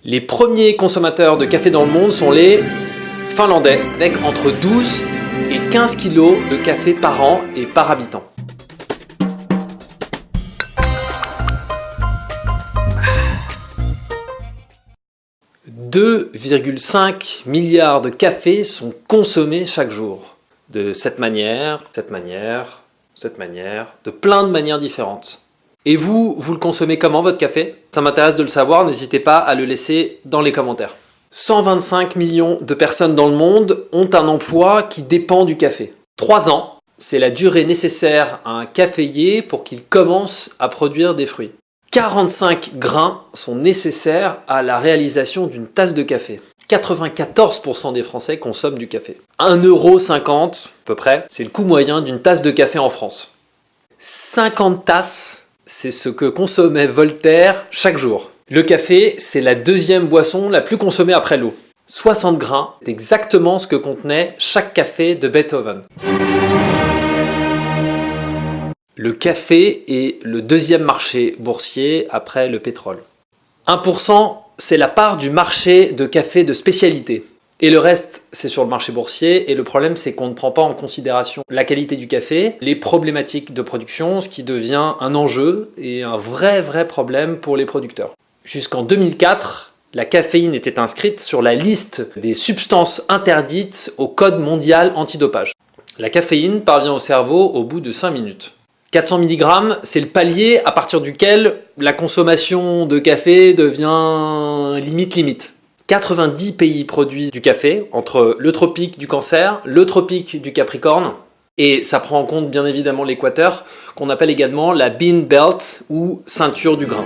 Les premiers consommateurs de café dans le monde sont les Finlandais, avec entre 12 et 15 kilos de café par an et par habitant. « 2,5 milliards de cafés sont consommés chaque jour. De cette manière, de plein de manières différentes. Et vous le consommez comment votre café? Ça m'intéresse de le savoir, n'hésitez pas à le laisser dans les commentaires. 125 millions de personnes dans le monde ont un emploi qui dépend du café. 3 ans, c'est la durée nécessaire à un caféier pour qu'il commence à produire des fruits. 45 grains sont nécessaires à la réalisation d'une tasse de café. 94% des Français consomment du café. 1,50 € à peu près, c'est le coût moyen d'une tasse de café en France. 50 tasses, c'est ce que consommait Voltaire chaque jour. Le café, c'est la deuxième boisson la plus consommée après l'eau. 60 grains, c'est exactement ce que contenait chaque café de Beethoven. Le café est le deuxième marché boursier après le pétrole. 1%, c'est la part du marché de café de spécialité. Et le reste, c'est sur le marché boursier. Et le problème, c'est qu'on ne prend pas en considération la qualité du café, les problématiques de production, ce qui devient un enjeu et un vrai problème pour les producteurs. Jusqu'en 2004, la caféine était inscrite sur la liste des substances interdites au Code mondial antidopage. La caféine parvient au cerveau au bout de 5 minutes. 400 mg, c'est le palier à partir duquel la consommation de café devient limite. 90 pays produisent du café, entre le tropique du Cancer, le tropique du Capricorne, et ça prend en compte bien évidemment l'équateur, qu'on appelle également la Bean Belt ou ceinture du grain.